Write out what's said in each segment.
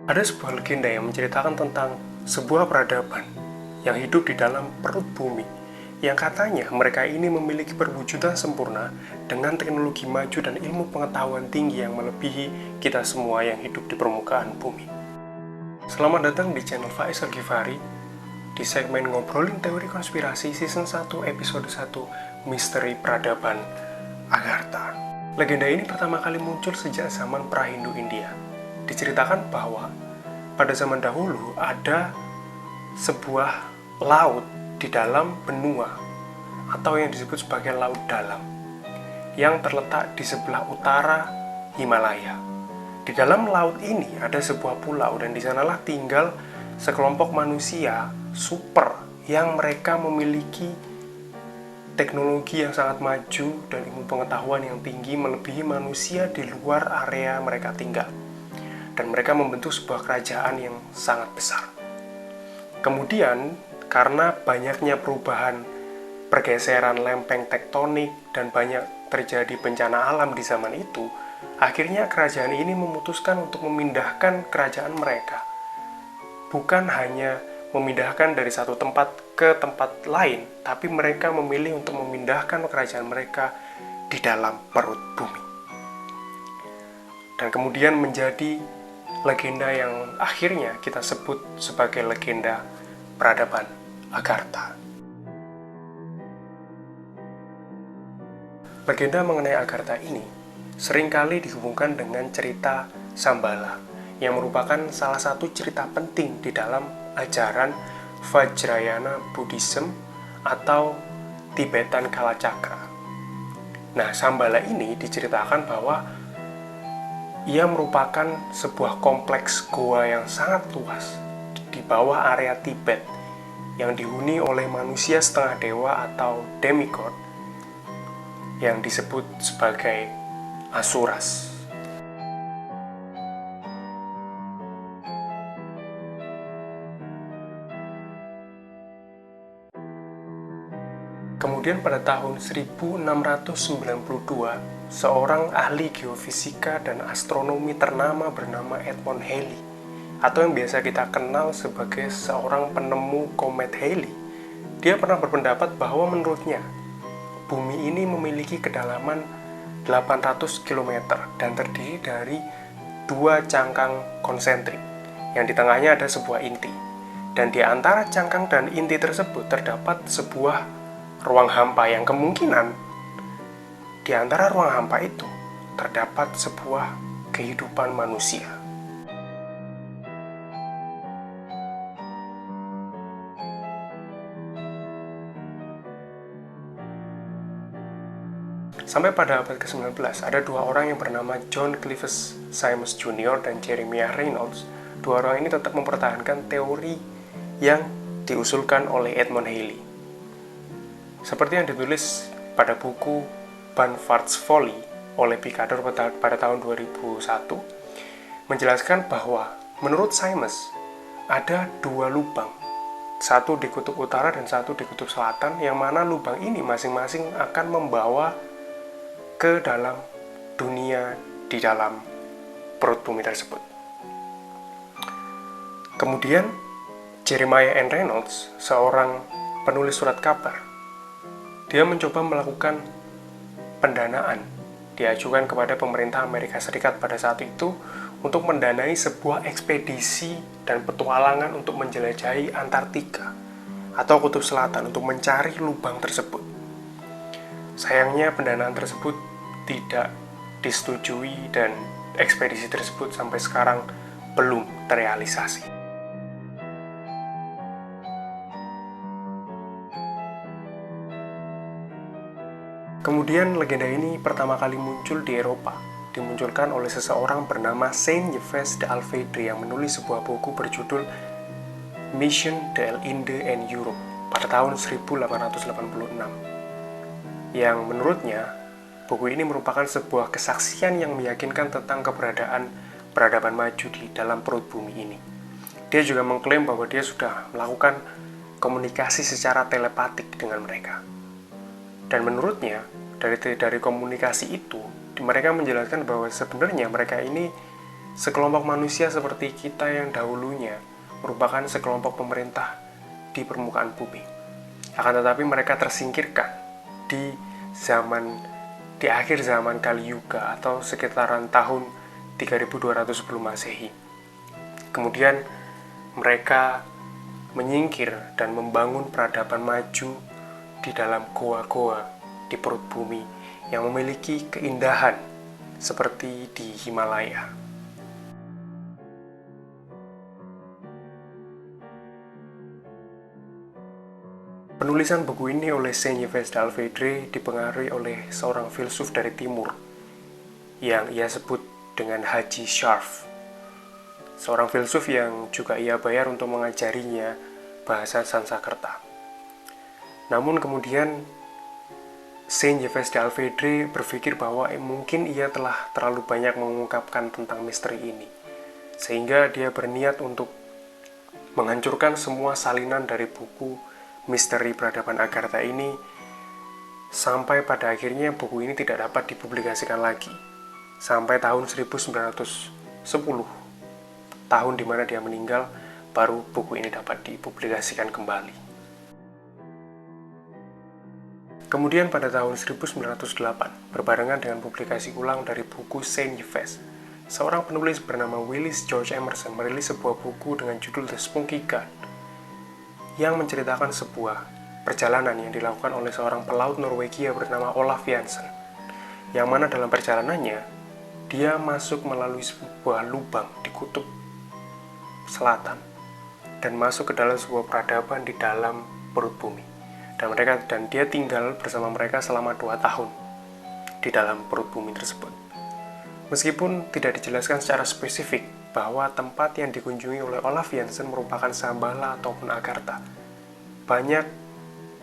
Ada sebuah legenda yang menceritakan tentang sebuah peradaban yang hidup di dalam perut bumi, yang katanya mereka ini memiliki perwujudan sempurna dengan teknologi maju dan ilmu pengetahuan tinggi yang melebihi kita semua yang hidup di permukaan bumi. Selamat datang di channel Faiz Al-Ghifari di segmen Ngobrolin Teori Konspirasi Season 1 Episode 1 Misteri Peradaban Agartha. Legenda ini pertama kali muncul sejak zaman pra-Hindu India. Diceritakan bahwa pada zaman dahulu ada sebuah laut di dalam benua atau yang disebut sebagai laut dalam yang terletak di sebelah utara Himalaya. Di dalam laut ini ada sebuah pulau dan di sanalah tinggal sekelompok manusia super yang mereka memiliki teknologi yang sangat maju dan ilmu pengetahuan yang tinggi melebihi manusia di luar area mereka tinggal. Dan mereka membentuk sebuah kerajaan yang sangat besar. Kemudian, karena banyaknya perubahan, pergeseran lempeng tektonik, dan banyak terjadi bencana alam di zaman itu, akhirnya kerajaan ini memutuskan untuk memindahkan kerajaan mereka. Bukan hanya memindahkan dari satu tempat ke tempat lain, tapi mereka memilih untuk memindahkan kerajaan mereka di dalam perut bumi. Dan kemudian menjadi legenda yang akhirnya kita sebut sebagai legenda peradaban Agartha. Legenda mengenai Agartha ini seringkali dihubungkan dengan cerita Shambhala, yang merupakan salah satu cerita penting di dalam ajaran Vajrayana Buddhism atau Tibetan Kalacakra. Nah, Shambhala ini diceritakan bahwa ia merupakan sebuah kompleks goa yang sangat luas di bawah area Tibet yang dihuni oleh manusia setengah dewa atau demigod yang disebut sebagai Asuras. Kemudian pada tahun 1692, seorang ahli geofisika dan astronomi ternama bernama Edmund Halley, atau yang biasa kita kenal sebagai seorang penemu komet Halley, dia pernah berpendapat bahwa menurutnya bumi ini memiliki kedalaman 800 km dan terdiri dari dua cangkang konsentrik, yang di tengahnya ada sebuah inti, dan di antara cangkang dan inti tersebut terdapat sebuah ruang hampa yang kemungkinan di antara ruang hampa itu terdapat sebuah kehidupan manusia. Sampai pada abad ke-19, ada dua orang yang bernama John Clifford Symons Jr. dan Jeremiah Reynolds. Dua orang ini tetap mempertahankan teori yang diusulkan oleh Edmund Halley. Seperti yang ditulis pada buku Banvard's Folly oleh Picador pada tahun 2001, menjelaskan bahwa menurut Symons ada dua lubang, satu di kutub utara dan satu di kutub selatan, yang mana lubang ini masing-masing akan membawa ke dalam dunia di dalam perut bumi tersebut. Kemudian Jeremiah N. Reynolds, seorang penulis surat kabar, dia mencoba melakukan pendanaan, diajukan kepada pemerintah Amerika Serikat pada saat itu untuk mendanai sebuah ekspedisi dan petualangan untuk menjelajahi Antartika atau Kutub Selatan untuk mencari lubang tersebut. Sayangnya pendanaan tersebut tidak disetujui dan ekspedisi tersebut sampai sekarang belum terrealisasi. Kemudian legenda ini pertama kali muncul di Eropa, dimunculkan oleh seseorang bernama Saint Yves de Alvedre yang menulis sebuah buku berjudul Mission de l'Inde en Europe pada tahun 1886. Yang menurutnya, buku ini merupakan sebuah kesaksian yang meyakinkan tentang keberadaan peradaban maju di dalam perut bumi ini. Dia juga mengklaim bahwa dia sudah melakukan komunikasi secara telepatik dengan mereka. Dan menurutnya, dari komunikasi itu, mereka menjelaskan bahwa sebenarnya mereka ini sekelompok manusia seperti kita yang dahulunya merupakan sekelompok pemerintah di permukaan bumi. Akan tetapi mereka tersingkirkan di akhir zaman Kali Yuga atau sekitaran tahun 3200 sebelum Masehi. Kemudian mereka menyingkir dan membangun peradaban maju di dalam goa-goa di perut bumi yang memiliki keindahan seperti di Himalaya. Penulisan buku ini oleh Saint-Yves d'Alvedre dipengaruhi oleh seorang filsuf dari timur yang ia sebut dengan Haji Sharf, seorang filsuf yang juga ia bayar untuk mengajarinya bahasa Sanskerta. Namun kemudian Saint-Yves d'Alvedre berpikir bahwa mungkin ia telah terlalu banyak mengungkapkan tentang misteri ini, sehingga dia berniat untuk menghancurkan semua salinan dari buku Misteri Peradaban Agartha ini, sampai pada akhirnya buku ini tidak dapat dipublikasikan lagi sampai tahun 1910, tahun di mana dia meninggal, baru buku ini dapat dipublikasikan kembali. Kemudian pada tahun 1908, berbarengan dengan publikasi ulang dari buku Saint-Yves, seorang penulis bernama Willis George Emerson merilis sebuah buku dengan judul The Spunky God, yang menceritakan sebuah perjalanan yang dilakukan oleh seorang pelaut Norwegia bernama Olaf Jansen, yang mana dalam perjalanannya dia masuk melalui sebuah lubang di kutub selatan dan masuk ke dalam sebuah peradaban di dalam perut bumi, dan dia tinggal bersama mereka selama 2 tahun di dalam perut bumi tersebut. Meskipun tidak dijelaskan secara spesifik bahwa tempat yang dikunjungi oleh Olaf Jansen merupakan Shambhala ataupun Agartha, banyak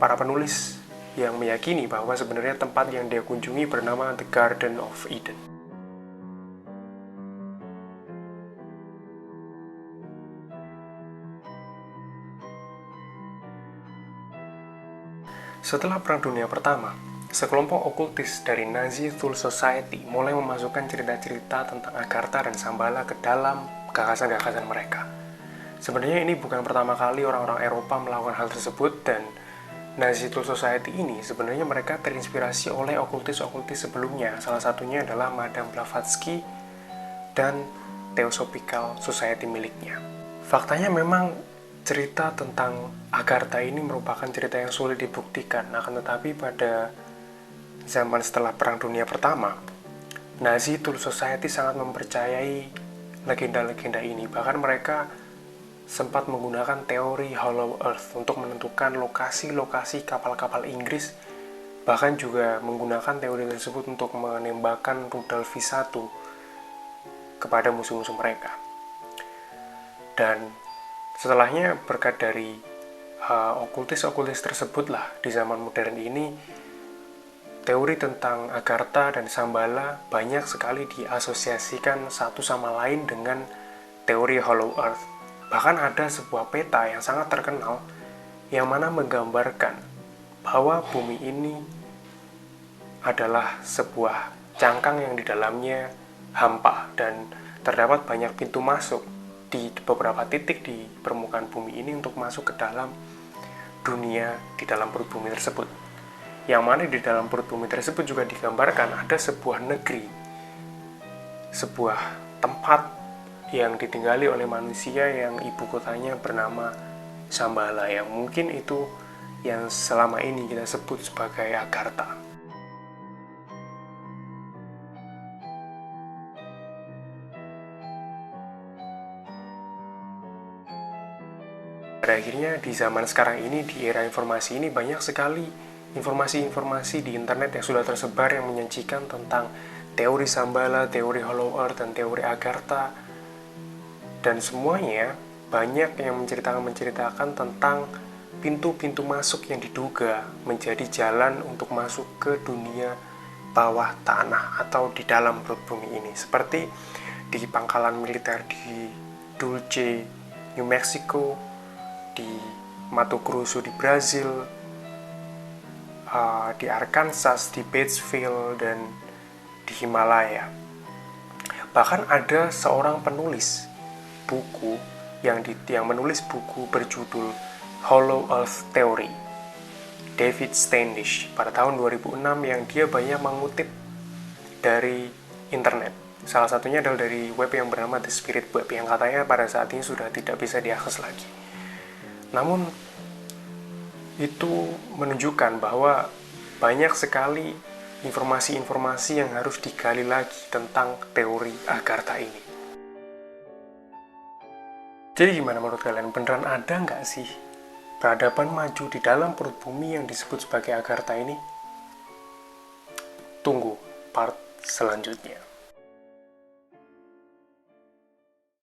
para penulis yang meyakini bahwa sebenarnya tempat yang dia kunjungi bernama The Garden of Eden. Setelah Perang Dunia Pertama, sekelompok okultis dari Nazi Thule Society mulai memasukkan cerita-cerita tentang Agartha dan Shambhala ke dalam gagasan-gagasan mereka. Sebenarnya ini bukan pertama kali orang-orang Eropa melakukan hal tersebut, dan Nazi Thule Society ini sebenarnya mereka terinspirasi oleh okultis-okultis sebelumnya. Salah satunya adalah Madame Blavatsky dan Theosophical Society miliknya. Faktanya memang cerita tentang Agartha ini merupakan cerita yang sulit dibuktikan. Akan tetapi pada zaman setelah Perang Dunia Pertama, Nazi Thule Society sangat mempercayai legenda-legenda ini. Bahkan mereka sempat menggunakan teori Hollow Earth untuk menentukan lokasi-lokasi kapal-kapal Inggris, bahkan juga menggunakan teori tersebut untuk menembakkan rudal V1 kepada musuh-musuh mereka. Dan setelahnya, berkat dari okultis-okultis tersebutlah, di zaman modern ini teori tentang Agartha dan Shambhala banyak sekali diasosiasikan satu sama lain dengan teori Hollow Earth. Bahkan ada sebuah peta yang sangat terkenal yang mana menggambarkan bahwa bumi ini adalah sebuah cangkang yang di dalamnya hampa dan terdapat banyak pintu masuk di beberapa titik di permukaan bumi ini untuk masuk ke dalam dunia di dalam perut bumi tersebut. Yang mana di dalam perut bumi tersebut juga digambarkan ada sebuah negeri, sebuah tempat yang ditinggali oleh manusia yang ibu kotanya bernama Shambhala, yang mungkin itu yang selama ini kita sebut sebagai Agartha. Pada akhirnya di zaman sekarang ini, di era informasi ini, banyak sekali informasi-informasi di internet yang sudah tersebar yang menyajikan tentang teori Shambhala, teori Hollow Earth, dan teori Agartha. Dan semuanya banyak yang menceritakan tentang pintu-pintu masuk yang diduga menjadi jalan untuk masuk ke dunia bawah tanah atau di dalam perut bumi ini. Seperti di pangkalan militer di Dulce, New Mexico, di Mato Grosso di Brazil, di Arkansas, di Batesville, dan di Himalaya. Bahkan ada seorang penulis buku yang menulis buku berjudul Hollow Earth Theory, David Standish, pada tahun 2006, yang dia banyak mengutip dari internet. Salah satunya adalah dari web yang bernama The Spirit Web, yang katanya pada saat ini sudah tidak bisa diakses lagi. Namun itu menunjukkan bahwa banyak sekali informasi-informasi yang harus digali lagi tentang teori Agartha ini. Jadi gimana menurut kalian? Beneran ada nggak sih peradaban maju di dalam perut bumi yang disebut sebagai Agartha ini? Tunggu part selanjutnya.